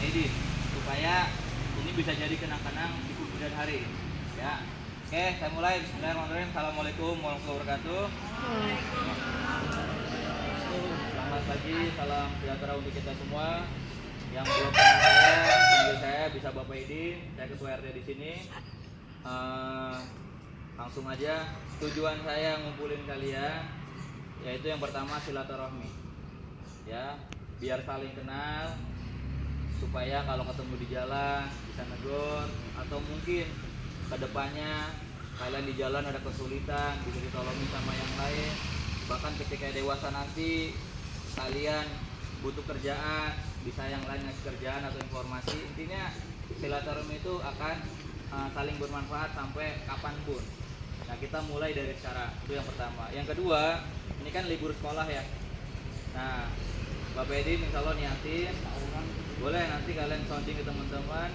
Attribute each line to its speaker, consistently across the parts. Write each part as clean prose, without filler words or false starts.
Speaker 1: Idin supaya ini bisa jadi kenang-kenang di kemudian hari. Ya. Oke, saya mulai. Bismillahirrahmanirrahim. Assalamualaikum warahmatullahi wabarakatuh. Selamat pagi, salam sejahtera untuk kita semua. Yang belum kenal saya, panggil saya bisa Bapak Idin. Saya ketua RT di sini. Langsung aja. Tujuan saya ngumpulin kalian, yaitu yang pertama silaturahmi. Ya, biar saling kenal, supaya kalau ketemu di jalan bisa negor, atau mungkin kedepannya kalian di jalan ada kesulitan bisa ditolongin sama yang lain. Bahkan ketika dewasa nanti kalian butuh kerjaan, bisa yang lain ngasih kerjaan atau informasi. Intinya silaturahmi itu akan saling bermanfaat sampai kapanpun. Nah, kita mulai dari cara itu yang pertama. Yang kedua, ini kan libur sekolah ya. Nah, Bapak Edi insya Allah niatin, boleh nanti kalian sounding ke teman-teman,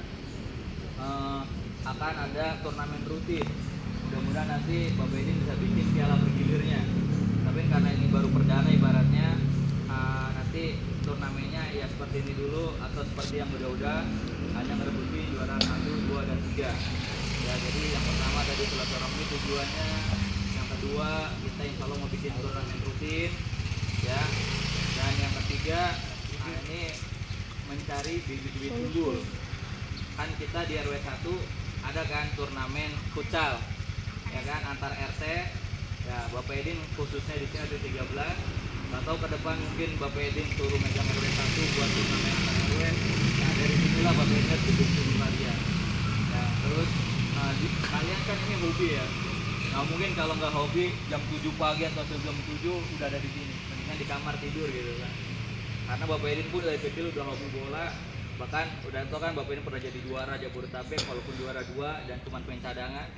Speaker 1: akan ada turnamen rutin. Mudah-mudahan nanti Bapak Edi bisa bikin piala bergilirnya. Tapi karena ini baru perdana ibaratnya, nanti turnamennya ya seperti ini dulu atau seperti yang udah hanya ngerebutin juara 1, 2, dan 3. Ya, jadi yang pertama tadi silaturahmi tujuannya. Yang kedua, kita insya Allah mau bikin turnamen rutin, ya. Dan yang ketiga, ini mencari bibit-bibit unggul. Kan kita di RW 1 ada kan turnamen futsal, ya kan, antar RT. Ya, Bapak Edin khususnya di sini ada 13. Nggak tahu ke depan mungkin Bapak Edin suruh megang RW 1 buat turnamen antar RW. Nah, dari sinilah Bapak Edin dukung kalian. Ya, terus kalian kan ini hobi ya. Nah, mungkin kalau nggak hobi jam 7 pagi atau jam 7 udah ada di sini. Mendingan di kamar tidur gitu kan. Karena Bapak Edin pun dari kecil udah hobi bola. Bahkan udah tau kan Bapak Edin pernah jadi juara Jabodetabek walaupun juara 2 dan cuma main cadangan.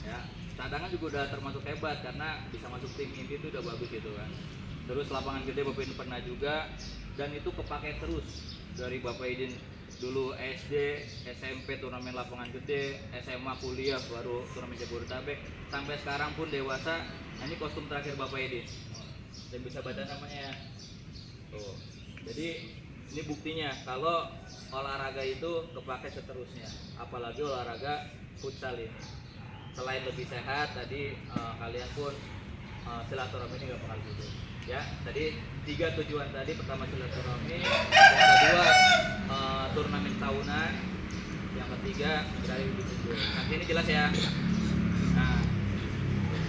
Speaker 1: Ya, cadangan juga udah termasuk hebat karena bisa masuk tim inti itu udah bagus gitu kan. Terus lapangan gede Bapak Edin pernah juga, dan itu kepake terus dari Bapak Edin dulu SD, SMP turnamen lapangan gede, SMA kuliah baru turnamen Jabodetabek, sampai sekarang pun dewasa. Nah, ini kostum terakhir Bapak Edin. Dan bisa baca namanya ya. Tuh. Jadi ini buktinya kalau olahraga itu kepake seterusnya, apalagi olahraga futsal ini. Selain lebih sehat, tadi kalian pun silaturahmi ini gak bakal gitu. Ya, tadi 3 tujuan tadi. Pertama silaturahmi, yang kedua turnamen tahunan, yang ketiga mencari bibit unggul. Nanti ini jelas ya. Nah,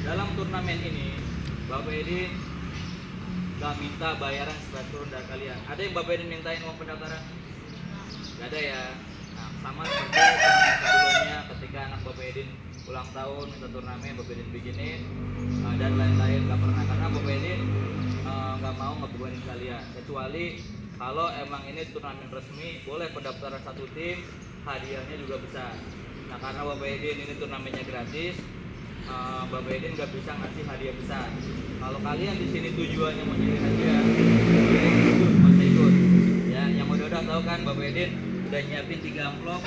Speaker 1: dalam turnamen ini Bapak Edin gak minta bayaran sebagai dari kalian. Ada yang Bapak Edin mintain uang pendaftaran? Gak ada ya. Nah, sama seperti turnamen sebelumnya ketika anak Bapak Edin ulang tahun minta turnamen, Bapak Edin bikinin dan lain-lain. Gak pernah, karena Bapak Edin gak mau ngebebanin kalian. Kecuali kalau emang ini turnamen resmi, boleh pendaftaran satu tim, hadiahnya juga besar. Nah, karena Bapak Edin ini turnamennya gratis, Bapak Edin gak bisa ngasih hadiah besar. Kalau kalian di sini tujuannya mau nyari hadiah, boleh ikut. Ya, yang udah tahu kan Bapak Edin udah nyiapin 3 amplop.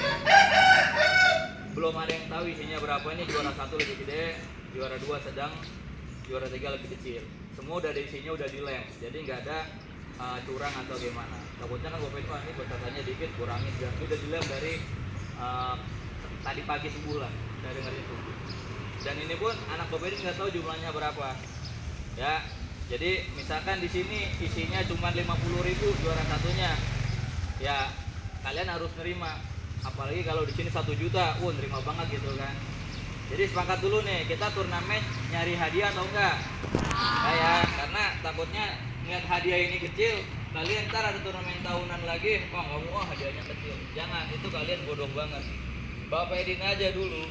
Speaker 1: Belum ada yang tahu isinya berapa. Ini juara 1 lebih gede, juara 2 sedang, juara 3 lebih kecil. Semua udah ada isinya, udah dilem. Jadi nggak ada curang atau gimana. Takutnya kan Bapak Edin, ini pesertanya dikit, kurangin. Udah dilem dari tadi pagi subuh lah, dari dengerin subuh. Dan ini pun anak Bapak Edin nggak tahu jumlahnya berapa. Ya, jadi misalkan di sini isinya cuma 50.000 juara satunya, ya kalian harus nerima. Apalagi kalau di sini 1 juta, nerima banget gitu kan. Jadi sepakat dulu nih, kita turnamen nyari hadiah atau enggak? Ya, karena takutnya ngeliat hadiah ini kecil, kalian ntar ada turnamen tahunan lagi, nggak mau hadiahnya kecil. Jangan, itu kalian bodoh banget. Bapak Edin aja dulu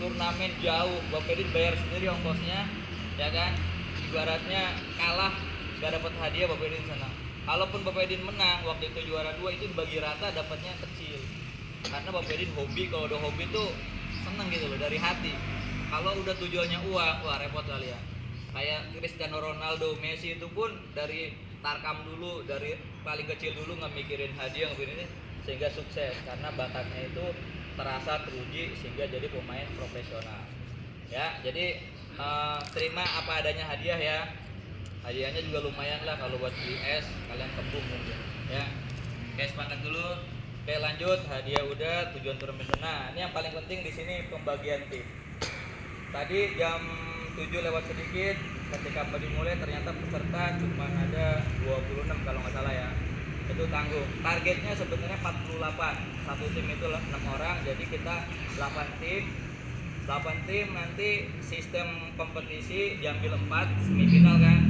Speaker 1: turnamen jauh, Bapak Edin bayar sendiri ongkosnya, ya kan? Ibaratnya kalah gak dapat hadiah, Bapak Edin senang. Kalaupun Bapak Edin menang, waktu itu juara 2 itu bagi rata dapatnya kecil. Karena Bapak Edin hobi, kalau udah hobi tuh seneng gitu loh, dari hati. Kalau udah tujuannya uang, wah repot kalian. Kayak Cristiano Ronaldo, Messi itu pun dari tarkam dulu, dari paling kecil dulu nggak mikirin hadiah, ini sehingga sukses karena bakatnya itu terasa teruji sehingga jadi pemain profesional. Ya, jadi terima apa adanya hadiah ya. Hadiahnya juga lumayan lah kalau buat beli es, kalian kembung mungkin. Ya, oke, sepakat dulu. Oke, lanjut, hadiah udah, tujuan turnamen. Nah, ini yang paling penting di sini pembagian tim. Tadi jam 7 lewat sedikit ketika dimulai ternyata peserta cuma ada 26 kalau nggak salah ya. Itu tanggung. Targetnya sebenarnya 48. Satu tim itu 6 orang, jadi kita 8 tim. 8 tim nanti sistem kompetisi diambil 4 semifinal kan.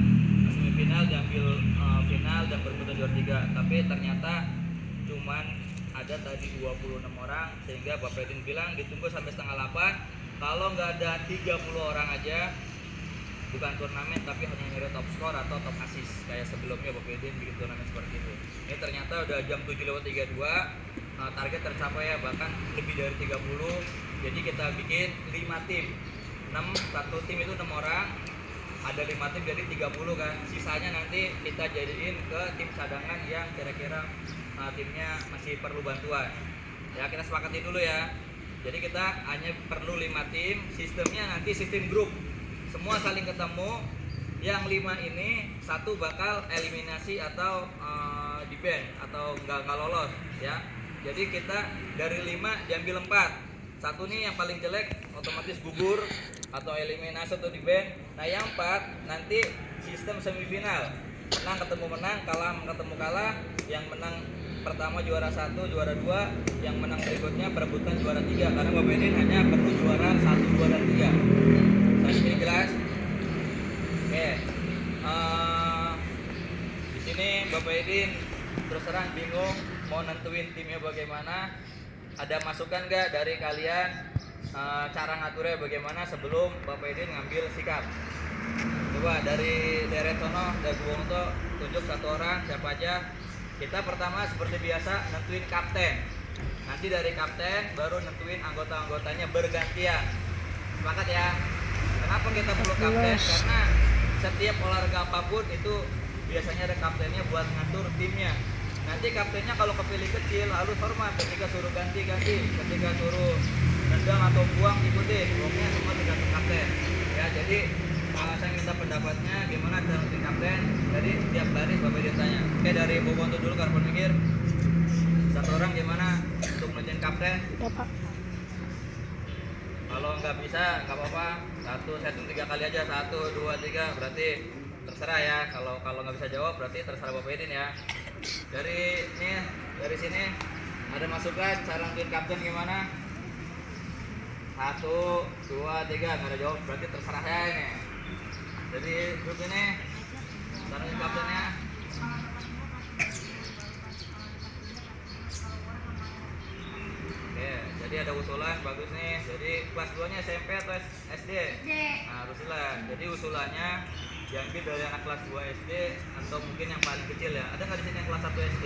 Speaker 1: Semifinal diambil final dan berikutnya juara 3. Tapi ternyata cuman ada tadi 26 orang sehingga Bapak Edin bilang ditunggu sampai setengah 8. Kalau nggak ada 30 orang aja, bukan turnamen tapi hanya nyari top skor atau top assist kayak sebelumnya Bapak Edin bikin turnamen seperti itu. Ini ternyata udah jam 7:32, target tercapai ya, bahkan lebih dari 30. Jadi kita bikin 5 tim. 1 tim itu 6 orang. Ada 5 tim jadi 30 kan. Sisanya nanti kita jadiin ke tim cadangan yang kira-kira timnya masih perlu bantuan. Ya, kita sepakati dulu ya. Jadi kita hanya perlu 5 tim, sistemnya nanti sistem grup. Semua saling ketemu. Yang 5 ini satu bakal eliminasi atau di ban atau nggak lolos ya. Jadi kita dari 5 diambil 4. Satu nih yang paling jelek otomatis gugur atau eliminasi atau di ban. Nah, yang 4 nanti sistem semifinal. Menang ketemu menang, kalah ketemu kalah. Yang menang pertama juara 1, juara 2, yang menang berikutnya perebutan juara 3 karena Bapak Edin hanya perlu juara 1, 2 dan 3. Sampai ini jelas? Oke. Di sini Bapak Edin terus terang bingung mau nentuin timnya bagaimana. Ada masukan nggak dari kalian cara ngaturnya bagaimana sebelum Bapak Edin ngambil sikap? Coba dari deret sono, dari Wongto tunjuk satu orang siapa aja. Kita pertama seperti biasa nentuin kapten. Nanti dari kapten baru nentuin anggota-anggotanya bergantian. Sepakat ya? Kenapa kita perlu kapten? Karena setiap olahraga apapun itu biasanya ada kaptennya buat ngatur timnya. Nanti kaptennya kalau kepilih kecil harus hormat, ketika suruh ganti, ketika suruh nendang atau buang ikutin. Pokoknya semua tergantung kapten. Ya, jadi saya minta pendapatnya gimana cara nentuin kapten. Jadi tiap baris Bapak Edin tanya. Oke, dari Boboto dulu karena mikir. Satu orang gimana untuk nentuin kapten?
Speaker 2: Ya, Pak.
Speaker 1: Kalau nggak bisa nggak apa-apa. Saya hitung 3 kali aja. 1, 2, 3. Berarti terserah ya. Kalau nggak bisa jawab berarti terserah Bapak Edin ya. Dari sini ada masukan cara nentuin kapten gimana? 1, 2, 3. Nggak ada jawab berarti terserah saya ini. Jadi grup ini cara nentuin kaptennya. Oke, jadi ada usulan bagus nih. Jadi kelas 2-nya SMP atau SD? Nah, usulan. Jadi usulannya diambil dari anak kelas 2 SD atau mungkin yang paling kecil ya. Ada nggak di sini yang kelas 1 SD?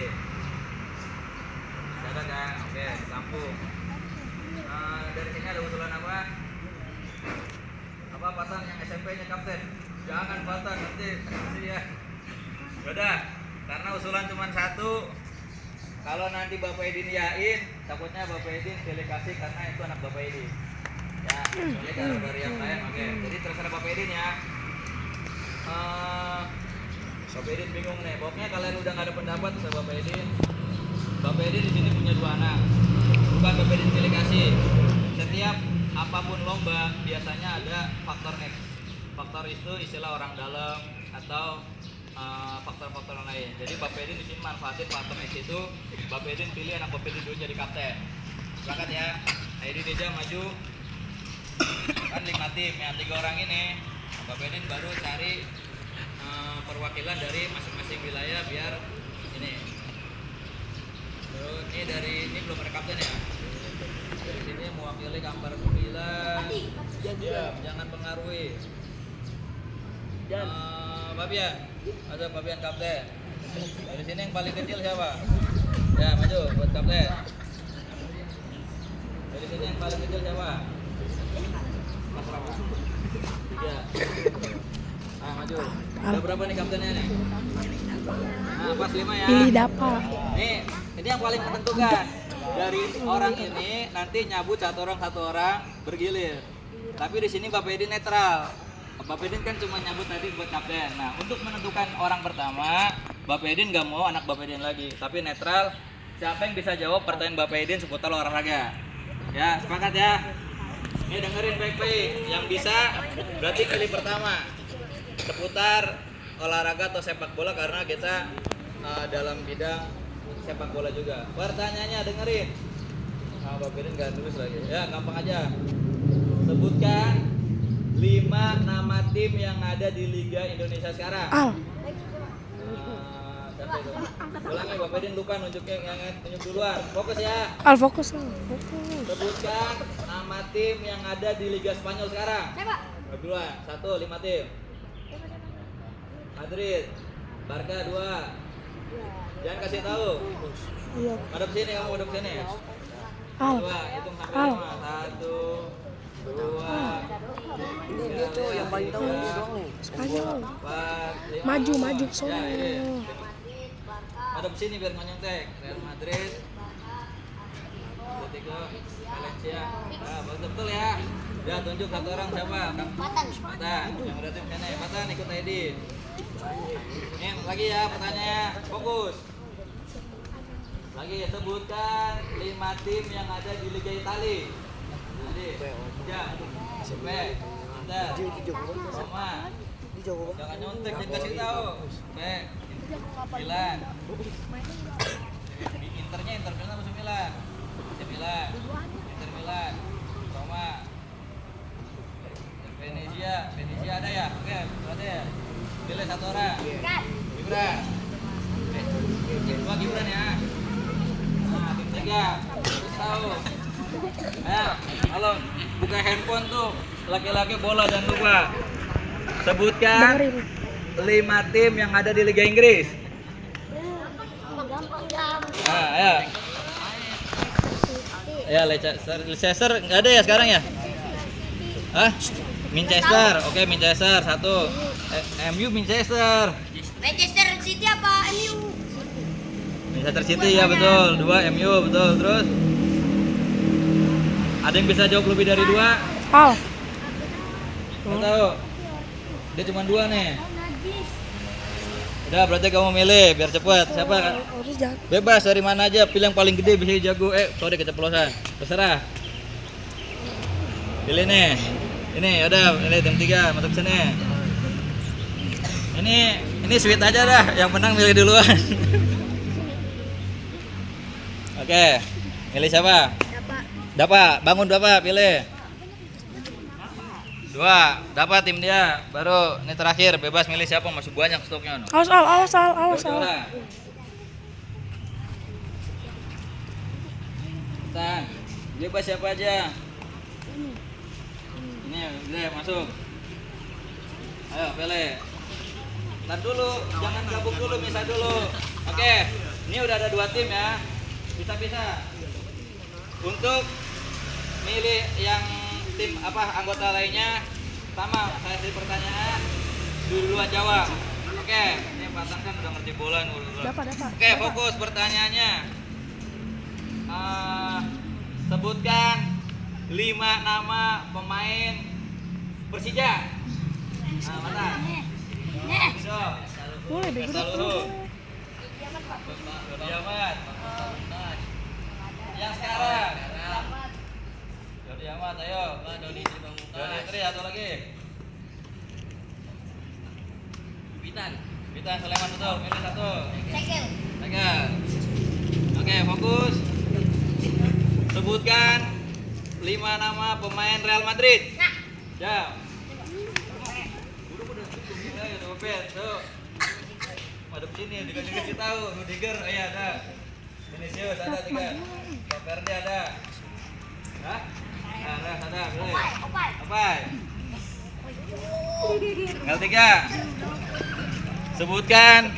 Speaker 1: Ada kan? Oke, ditampung. Dari sini ada usulan apa? Apa Patan yang SMP-nya kapten? Jangan Patan, nanti ya. Udah, karena usulan cuma 1. Kalau nanti Bapak Edin yain, takutnya Bapak Edin pilih kasih karena itu anak Bapak Edin. Ya, jadi kalau dari yang lain, oke. Jadi terserah Bapak Edin ya. Bapak Edin bingung nih. Pokoknya kalian udah nggak ada pendapat sama Bapak Edin. Bapak Edin di sini punya 2 anak. Bukan Bapak Edin pilih kasih. Setiap apapun lomba biasanya ada faktor X. Faktor itu istilah orang dalam atau faktor-faktor lain. Jadi Bapak Edin di sini manfaatin faktor X itu. Bapak Edin pilih anak Bapak Edin dulu jadi kapten. Sepakat ya. Edin aja maju. Kan 5 tim, yang 3 orang ini. Bapak Edin baru cari perwakilan dari masing-masing wilayah biar ini. Terus ini dari ini belum ada kapten ya. Dari sini mewakili gambar 9. Jangan pengaruhi. Babian, ada Babian kapten. Dari sini yang paling kecil siapa? Ya, maju buat kapten. Dari sini yang paling kecil siapa? Mas Rama. 3. Maju. Ada berapa nih kaptennya nih? Nah, pas 5 ya.
Speaker 2: Pilih Dapa.
Speaker 1: Nih, ini yang paling menentukan. Dari orang ini nanti nyabut satu orang bergilir. Tapi di sini Bapak Edin netral. Bapak Edin kan cuma nyambut tadi buat kapten. Nah, untuk menentukan orang pertama, Bapak Edin nggak mau anak Bapak Edin lagi, tapi netral siapa yang bisa jawab pertanyaan Bapak Edin seputar olahraga. Ya, sepakat ya. Ini dengerin baik-baik. Yang bisa berarti pilih pertama seputar olahraga atau sepak bola karena kita dalam bidang sepak bola juga. Pertanyaannya dengerin. Bapak Edin nggak tulis lagi. Ya, gampang aja. Sebutkan 5 nama tim yang ada di Liga Indonesia sekarang. Ulangi, Bapak Edin lupa nunjuk duluan. Fokus ya.
Speaker 2: Fokus.
Speaker 1: Sebutkan nama tim yang ada di Liga Spanyol sekarang. Duluan. 1, 5 tim. Madrid, Barca 2. Jangan kasih tahu.
Speaker 2: Iya.
Speaker 1: Madep sini, kamu madep sini.
Speaker 2: Al.
Speaker 1: 2, hitung sampai 5. 1, 2.
Speaker 3: Ini tuh yang paling tahu ini doang nih.
Speaker 2: Spanyol.
Speaker 1: 4, 5.
Speaker 2: Maju sono.
Speaker 1: Ya, ini. Madep sini biar nggak nyontek. Real Madrid, Atletico, Valencia. Nah, betul ya. Ya, tunjuk satu orang siapa? Matan. Yang udah tim sana. Matan ikut Edin. Ini lagi ya pertanyaannya. Fokus. Lagi sebutkan 5 tim yang ada di Liga Italia. Jadi, ya. B. Inter. Roma. Jangan nyontek, jangan kasih tahu. B. Milan. Internya Inter Milan musuh Milan. Milan. Inter Milan. Roma. Venezia ada ya? Oke, berarti ya. Pilih satu orang. Gibran. Dua Gibran ya. Nah, tim 3. Terus tahu. Ayo, halo, buka handphone tuh. Laki-laki bola jangan lupa. Sebutkan 5 tim yang ada di Liga Inggris. Ayo. Ya, Leicester nggak ada ya sekarang ya? Hah? Manchester, oke Manchester 1. MU Manchester.
Speaker 4: Manchester City apa MU?
Speaker 1: Manchester City ya betul. 2 MU betul. Terus ada yang bisa jawab lebih dari 2?
Speaker 2: Al.
Speaker 1: Nggak tahu. Dia cuma 2 nih. Udah berarti kamu milih biar cepet. Siapa?
Speaker 2: Harus jangan.
Speaker 1: Bebas dari mana aja. Pilih yang paling gede bisa jago. Sorry keceplosan. Terserah. Pilih nih. Ini udah, ini tim 3 masuk sini. Ini sweet aja dah. Yang menang milih duluan. Oke. Milih siapa? Dapat. Bangun Dapat, pilih. 2, dapat tim dia. Baru ini terakhir, bebas milih siapa, masih banyak stoknya.
Speaker 2: Awas.
Speaker 1: Tahan. Bebas siapa aja. Ini udah masuk. Ayo pilih. Ntar dulu, jangan gabung dulu, misah dulu. Oke, ini udah ada 2 tim ya. Bisa-bisa. Untuk milih yang tim anggota lainnya sama saya kasih pertanyaan duluan jawab. Oke, ini Pak Tan kan udah ngerti bola nih.
Speaker 2: Dapat.
Speaker 1: Oke, fokus pertanyaannya. Sebutkan 5 nama pemain Persija. Nah, mana?
Speaker 2: Boleh bego dah.
Speaker 1: Diamat. Yang sekarang. Jordi Amat, ayo. Doni Tri atau lagi? Bitan Sleman betul. Pilih 1. Tegel. Oke, fokus. Sebutkan 5 nama pemain Real Madrid. Ya. Tuh. Madep sini dikasih tahu. Rudiger, iya ada. Vinicius ada 3. Valverde ada. Hah? Ada. Pilih. Opai. Tinggal 3. Sebutkan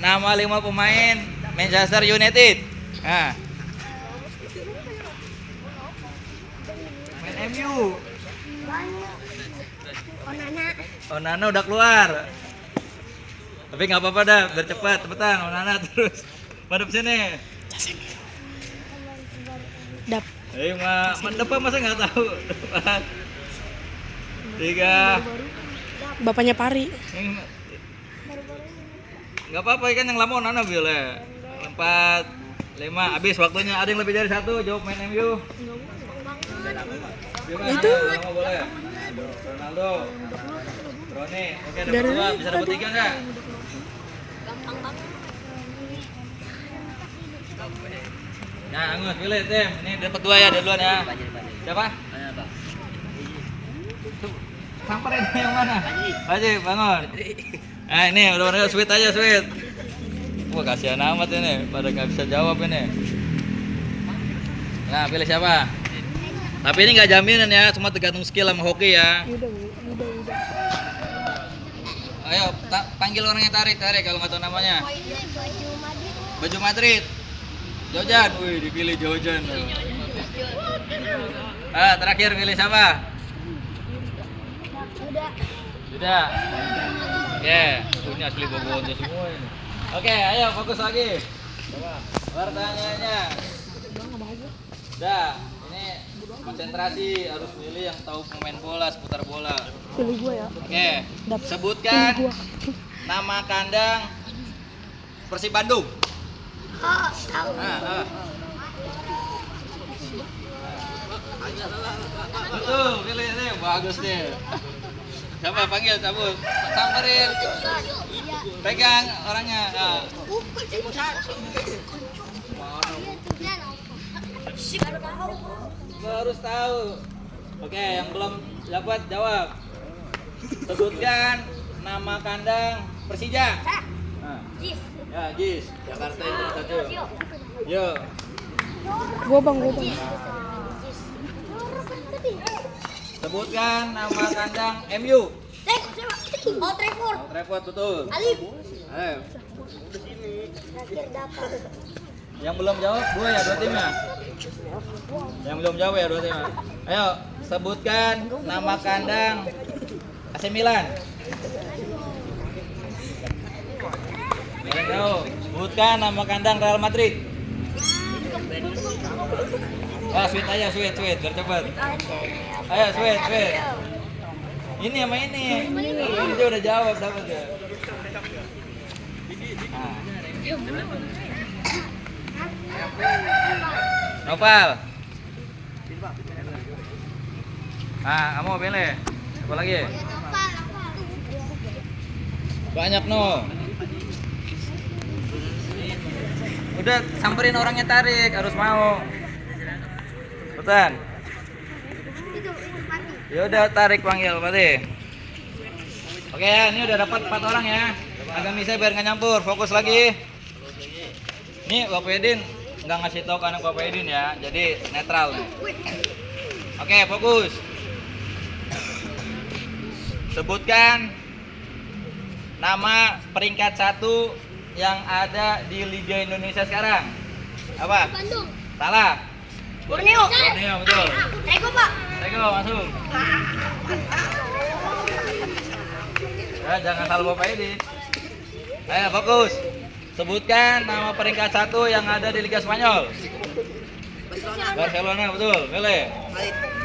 Speaker 1: nama 5 pemain Manchester United. Nah. Main MU. Onana udah keluar. Tapi nggak apa-apa dah, biar cepetan Onana terus. Madep sini.
Speaker 2: Dap.
Speaker 1: Depan masa nggak tahu. 3.
Speaker 2: Bapaknya Pari.
Speaker 1: Nggak apa-apa kan yang lama Onana boleh. 4. 5. Habis waktunya. Ada yang lebih dari 1 jawab main MU.
Speaker 2: Itu.
Speaker 1: Mau boleh. Ronaldo. Roni. Oke, dapat
Speaker 2: Dari
Speaker 1: 2. Bisa dapat 3 enggak?
Speaker 4: Gampang banget.
Speaker 1: Nah, Angus pilih tim. Ini dapat 2 ya, duluan ya. Siapa? Samperin yang mana? Haji, bangun. Nah, ini udah sweet aja, sweet. Wah, kasihan amat ini, pada nggak bisa jawab ini. Nah, pilih siapa? Tapi ini nggak jaminan ya, cuma tergantung skill sama hoki ya.
Speaker 2: Udah.
Speaker 1: Ayo, panggil orangnya, tarik kalau nggak tahu namanya.
Speaker 4: Baju Madrid.
Speaker 1: Baju Madrid. Jojan, wih dipilih Jojan. Ah, terakhir pilih siapa? Sudah. Oke, ini asli bobonya semua ini. Oke, ayo fokus lagi. Pertanyaannya. Dah, ini konsentrasi, harus milih yang tahu pemain bola, seputar bola.
Speaker 2: Pilih gua ya.
Speaker 1: Oke, sebutkan nama kandang Persib Bandung.
Speaker 4: Oh, tahu.
Speaker 1: Betul, pilih nih, bagus nih. Siapa panggil, cabut, samperin, pegang orangnya. Nah. Lo harus tahu. Oke, yang belum dapat jawab. Sebutkan nama kandang Persija. Nah. Ya, Jis, Jakarta itu 1. Yo.
Speaker 2: Gua bang.
Speaker 1: Sebutkan nama kandang MU.
Speaker 4: Oh, Trevor.
Speaker 1: Oh, Trevor, betul.
Speaker 4: Alif.
Speaker 1: Ayo.
Speaker 4: Terakhir dapat.
Speaker 1: Yang belum jawab 2 ya, 2 timnya. Yang belum jawab ya, 2 timnya. Ayo, sebutkan nama kandang AC Milan. Yang tahu. Sebutkan nama kandang Real Madrid. Ah, sweet aja, sweet, biar cepet. Ayo, sweet. Ini sama ini. Ini dia udah jawab, dapat ya. Nah. Noval. Ah, kamu pilih. Apa lagi? Banyak no. Udah samperin orangnya, tarik, harus mau. Betul. Ya udah, tarik, panggil berarti. Oke ya, ini udah dapat 4 orang ya. Agak bisa biar nggak nyampur, fokus lagi. Nih Bapak Edin nggak ngasih tahu ke anak Bapak Edin ya, jadi netral nih. Oke, fokus. Sebutkan nama peringkat 1 yang ada di Liga Indonesia sekarang. Apa?
Speaker 4: Bandung.
Speaker 1: Salah.
Speaker 4: Borneo.
Speaker 1: Borneo, betul.
Speaker 4: Trego, Pak.
Speaker 1: Teko, masuk. Ya, jangan salah Bapak Edin. Ayo, fokus. Sebutkan nama peringkat 1 yang ada di Liga Spanyol. Barcelona, betul. Pilih.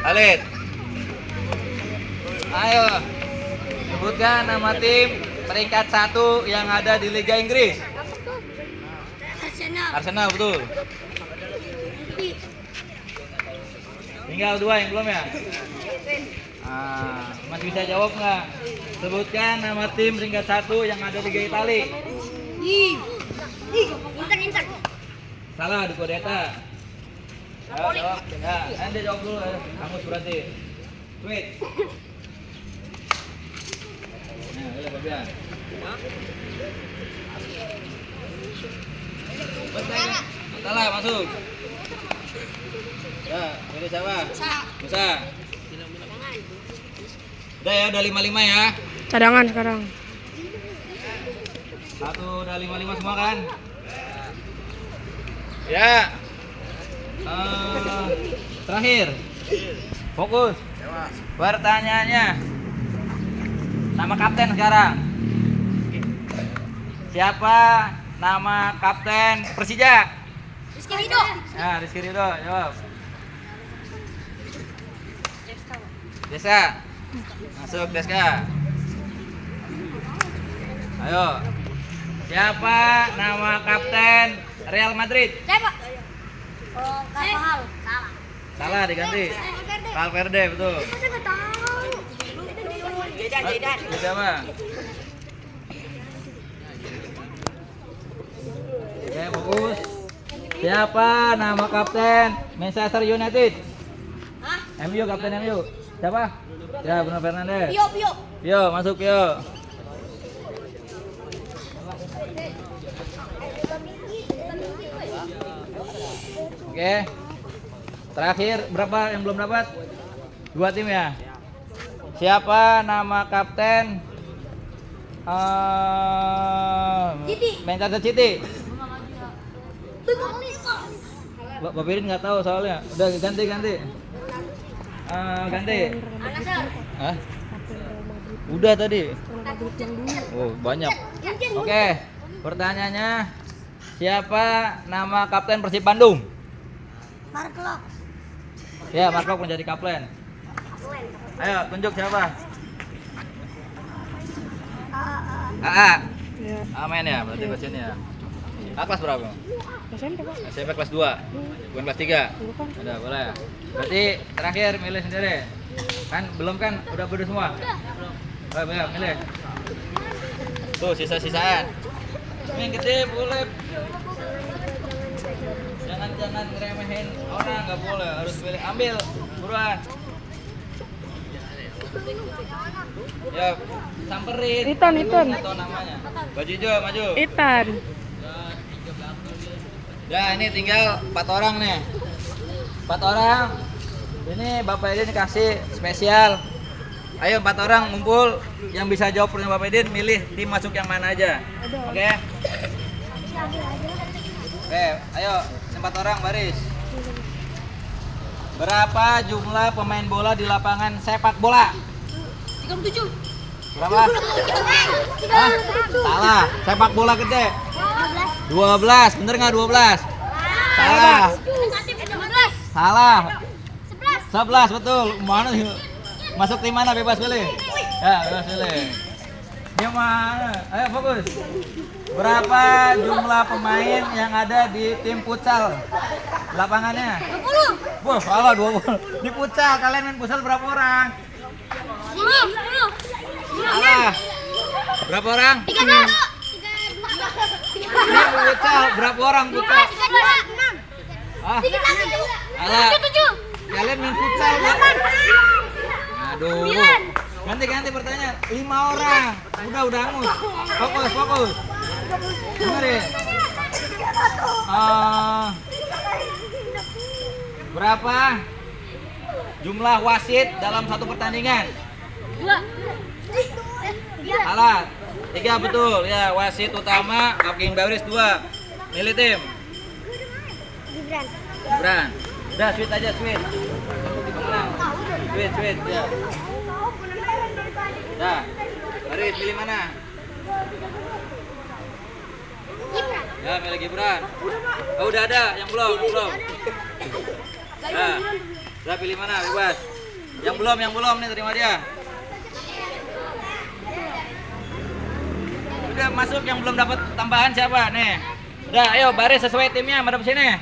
Speaker 1: Khalid. Ayo. Sebutkan nama tim peringkat 1 yang ada di Liga Inggris.
Speaker 4: Arsenal.
Speaker 1: Arsenal, betul. Tinggal 2 yang belum ya? Masih bisa jawab nggak? Sebutkan nama tim peringkat 1 yang ada di Liga Italia.
Speaker 4: Inter.
Speaker 1: Salah, di Kodeta. Jawab. Ya, Anda jawab dulu ya. Kamu berarti. Tweet. Nah, boleh Fabian. Salah, masuk. Ya, pilih siapa? Musa. Udah ya, udah 5-5 ya.
Speaker 2: Cadangan sekarang.
Speaker 1: 1 udah 5-5 semua kan? Ya. Terakhir. Fokus. Pertanyaannya. Nama kapten sekarang. Siapa nama kapten Persija?
Speaker 4: Rizky Ridho.
Speaker 1: Nah, Rizky Ridho, jawab. Deska. Masuk Deska. Ayo. Siapa nama kapten Real Madrid.
Speaker 4: Saya Pak. Oh, Carvajal. Salah.
Speaker 1: Salah diganti. Valverde betul.
Speaker 4: Saya nggak tahu.
Speaker 3: Jajan.
Speaker 1: Siapa? Oke, fokus. Siapa nama kapten Manchester United?
Speaker 4: Hah?
Speaker 1: MU, kapten MU. Siapa? Ya, Bruno Fernandes.
Speaker 4: Pio.
Speaker 1: Pio, masuk Pio. Oke. Terakhir berapa yang belum dapat? 2 tim ya. Siapa nama kapten
Speaker 4: City.
Speaker 1: Manchester City?
Speaker 4: Bingung nih.
Speaker 1: Bapak Irin nggak tahu soalnya. Udah ganti. Ganti.
Speaker 4: Al-Nassr.
Speaker 1: Hah? Udah tadi. Oh, banyak. Oke. Pertanyaannya, siapa nama kapten Persib Bandung?
Speaker 4: Mark Klok.
Speaker 1: Ya, Mark Klok menjadi kapten. Ayo, tunjuk siapa? AA.
Speaker 2: Ya.
Speaker 1: Amin ya, berarti bahasanya ya. A kelas berapa?
Speaker 2: SMP Pak.
Speaker 1: SMP kelas 2, bukan kelas 3.
Speaker 2: Bukan.
Speaker 1: Udah, boleh. Berarti terakhir milih sendiri. Kan belum kan? Udah berdua semua? Boleh, milih. Tuh, sisa-sisaan. Ini yang gede boleh. Jangan ngeremehin orang, nggak boleh. Harus pilih, ambil. Buruan. Ya, samperin.
Speaker 2: Iton.
Speaker 1: Atau namanya. Baju hijau, maju.
Speaker 2: Itan.
Speaker 1: Ya, ini tinggal 4 orang nih. 4 orang. Ini Bapak Edin kasih spesial. Ayo 4 orang ngumpul. Yang bisa jawab pertanyaan Bapak Edin, milih tim masuk yang mana aja. Oke? Oke, ayo 4 orang baris. Berapa jumlah pemain bola di lapangan sepak bola?
Speaker 4: 37.
Speaker 1: Berapa? Hah? Salah. Sepak bola gede. 12. Bener nggak 12? Salah. Salah. 11 betul. Mana sih? Masuk tim mana? Bebas pilih. Ya, bebas pilih. Yang mana? Ayo fokus. Berapa jumlah pemain yang ada di tim futsal? Lapangannya?
Speaker 4: 20.
Speaker 1: Wah, salah 20. Di futsal kalian main futsal berapa orang?
Speaker 4: 10.
Speaker 1: Salah. Berapa orang?
Speaker 4: 32.
Speaker 1: Ini futsal berapa orang futsal?
Speaker 4: 6.
Speaker 1: Ah,
Speaker 4: Dikit lagi.
Speaker 1: salah.
Speaker 4: 7.
Speaker 1: Kalian main futsal kan?
Speaker 4: 8.
Speaker 1: Aduh.
Speaker 4: 9.
Speaker 1: Ganti pertanyaan. 5 orang. Udah angus. Fokus. Dengerin. Berapa jumlah wasit dalam satu pertandingan?
Speaker 4: 2.
Speaker 1: Salah. 3 betul. Ya, wasit utama, hakim baris 2. Milih tim. Gibran. Udah sweet aja, sweet. Di pemenang. Sweet ya. Dah. Baris pilih mana? Ya, milih Gibran. Oh, udah ada, yang belum. Nah, udah pilih mana, bebas. Yang belum nih terima dia. Udah masuk yang belum dapat tambahan siapa nih? Udah, ayo baris sesuai timnya, madep sini.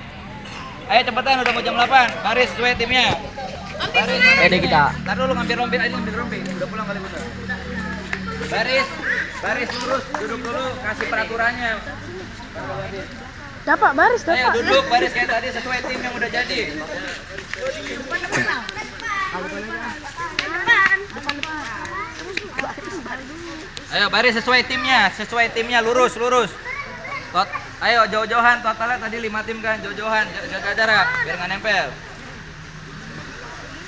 Speaker 1: Ayo cepetan, udah mau jam 8. Baris sesuai timnya. Baris.
Speaker 3: Pede kita.
Speaker 1: Ntar dulu ngambil rompi. Udah pulang kali bener. Baris lurus, duduk dulu, kasih peraturannya.
Speaker 2: Dapat baris,
Speaker 1: Ayo
Speaker 2: dapat.
Speaker 1: duduk baris kayak tadi sesuai tim yang udah jadi. Ayo baris sesuai timnya lurus. Ayo jauh-jauhan, totalnya tadi 5 tim kan, jauh-jauhan, jaga jarak biar nggak nempel.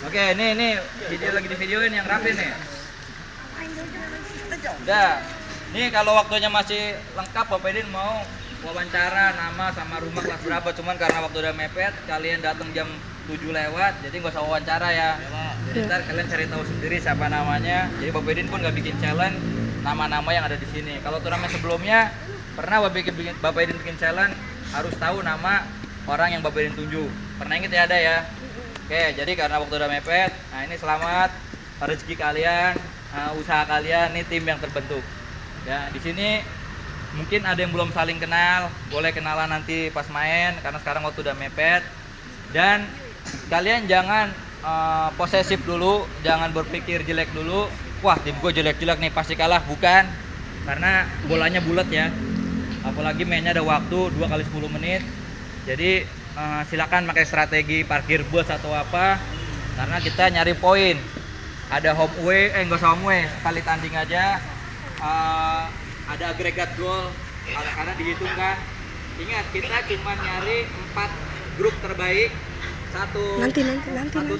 Speaker 1: Oke, nih video lagi di videoin yang rapi nih. Udah. Nih kalau waktunya masih lengkap, Bapak Edin mau wawancara nama sama rumah kelas berapa, cuman karena waktu udah mepet, kalian datang jam 7 lewat, jadi nggak usah wawancara ya. Jadi ntar kalian cari tahu sendiri siapa namanya. Jadi Bapak Edin pun nggak bikin challenge nama-nama yang ada di sini. Kalau turnamen sebelumnya pernah Bapak Edin bikin challenge harus tahu nama orang yang Bapak Edin tunjuk. Pernah inget ya ada ya? Oke, jadi karena waktu udah mepet, nah ini selamat rezeki kalian, usaha kalian, ini tim yang terbentuk. Ya, di sini mungkin ada yang belum saling kenal, boleh kenalan nanti pas main karena sekarang waktu udah mepet. Dan kalian jangan posesif dulu, jangan berpikir jelek dulu. Wah, tim gue jelek-jelek nih pasti kalah, bukan. Karena bolanya bulat ya. Apalagi mainnya ada waktu 2 kali 10 menit. Jadi silakan pakai strategi parkir bus atau apa. Karena kita nyari poin. Ada home away, enggak usah home away, sekali tanding aja. Ada agregat gol karena dihitung kan. Ingat, kita cuma nyari 4 grup terbaik. Satu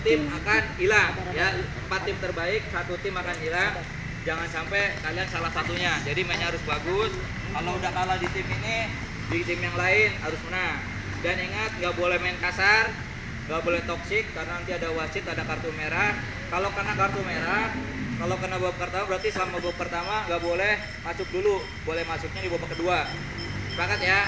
Speaker 1: tim akan hilang ya, 4 tim terbaik, 1 tim akan hilang. Jangan sampai kalian salah satunya. Jadi mainnya harus bagus. Kalau udah kalah di tim ini, di tim yang lain harus menang. Dan ingat, nggak boleh main kasar, nggak boleh toksik karena nanti ada wasit, ada kartu merah. Kalau kena kartu merah, kalau kena babak pertama berarti selama babak pertama nggak boleh masuk dulu, boleh masuknya di babak kedua. Sepakat ya?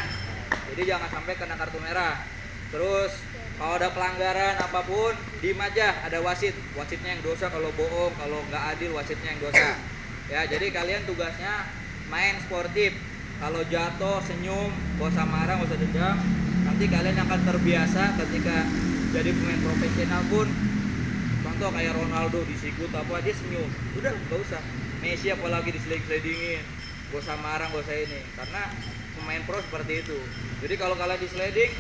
Speaker 1: Jadi jangan sampai kena kartu merah. Terus kalau ada pelanggaran apapun, diem aja, ada wasitnya yang dosa kalau bohong, kalau nggak adil wasitnya yang dosa. Ya, jadi kalian tugasnya main sportif. Kalau jatuh, senyum, gak usah marah, gak usah dendam. Nanti kalian akan terbiasa ketika jadi pemain profesional pun. Contoh kayak Ronaldo disikut apa, dia senyum. Udah, gak usah. Messi apalagi diseleding-seledingin, gak usah marah, gak usah ini. Karena pemain pro seperti itu. Jadi kalau kalian diseleding,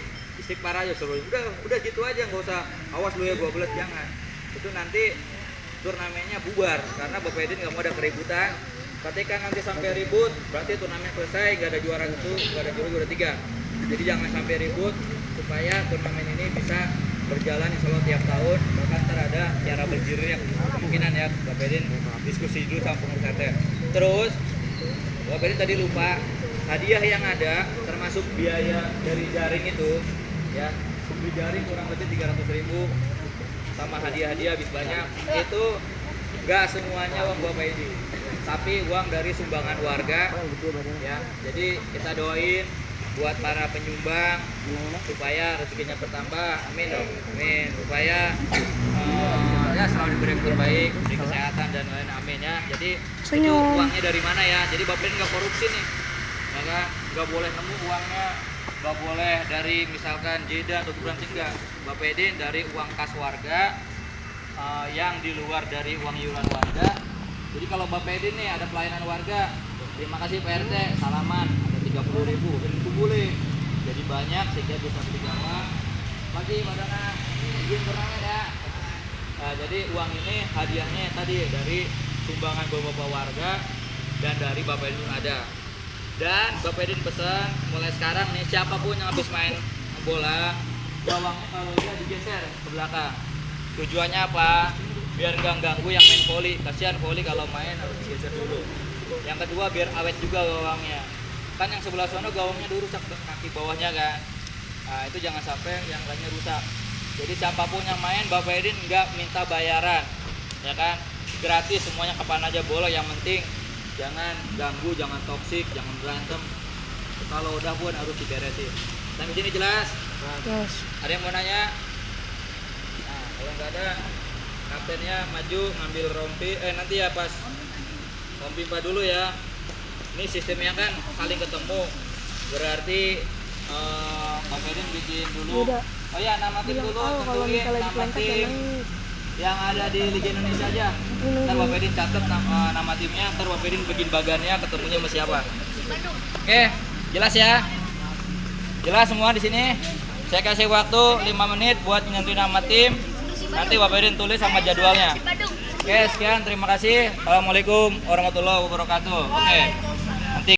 Speaker 1: istighfar aja suruh. Udah gitu aja, nggak usah awas lu ya gua belet, jangan. Itu nanti turnamennya bubar karena Bapak Edin nggak mau ada keributan. Ketika nanti sampai ribut, berarti turnamen selesai, nggak ada juara 1, nggak ada juara 3. Jadi jangan sampai ribut supaya turnamen ini bisa berjalan insya Allah tiap tahun. Bahkan ntar ada cara berjirnya kemungkinan ya. Bapak Edin diskusi dulu sama pengurus RT. Terus Bapak Edin tadi lupa hadiah yang ada termasuk biaya dari jaring itu ya, beli jaring kurang lebih 300.000 sama hadiah-hadiah habis banyak. Itu enggak semuanya uang Bapak Edi, tapi uang dari sumbangan warga ya. Jadi kita doain buat para penyumbang supaya rezekinya bertambah, amin dong, amin. Supaya ya selalu diberi yang terbaik, diberi kesehatan dan lain, amin ya. Jadi itu uangnya dari mana ya? Jadi Bapak Edi nggak korupsi nih, ya kan? Nggak boleh nemu uangnya, nggak boleh dari misalkan jeda atau berhenti, enggak. Bapak Edi dari uang kas warga yang di luar dari uang iuran warga. Jadi kalau Bapak Edi nih ada pelayanan warga, terima kasih Pak RT, salaman ada 30.000, dan itu boleh. Jadi banyak sehingga bisa beli gambar. Pagi Madana, izin turnamen ya. Nah, jadi uang ini hadiahnya tadi dari sumbangan bapak-bapak warga dan dari Bapak Edi ada. Dan Bapak Edi pesan mulai sekarang nih siapapun yang habis main bola, gawangnya kalau dia digeser ke belakang. Tujuannya apa? Biar nggak ganggu yang main voli. Kasihan voli kalau main harus digeser dulu. Yang kedua biar awet juga gawangnya. Kan yang sebelah sana gawangnya dulu rusak kaki bawahnya kan. Nah, itu jangan sampai yang lainnya rusak. Jadi siapapun yang main Bapak Edin nggak minta bayaran, ya kan? Gratis semuanya, kapan aja boleh. Yang penting jangan ganggu, jangan toksik, jangan berantem. Kalau udah pun harus diberesin. Sampai sini jelas?
Speaker 2: Yes.
Speaker 1: Ada yang mau nanya? Nah, kalau nggak ada, kaptennya maju ngambil rompi. Nanti ya pas rompi 4 dulu ya. Ini sistemnya kan saling ketemu. Berarti Bapak Edin bikin dulu.
Speaker 2: Udah.
Speaker 1: Oh ya, nama tim dulu, tentuin nama tim yang ada di Liga Indonesia aja. Ntar Bapak Edin catat nama timnya, ntar Bapak Edin bikin bagannya, ketemunya sama siapa. Oke, jelas ya? Jelas semua di sini. Saya kasih waktu 5 menit buat nentuin nama tim. Nanti Bapak Edin tulis sama jadwalnya. Oke, sekian, terima kasih. Assalamualaikum warahmatullahi wabarakatuh. Oke.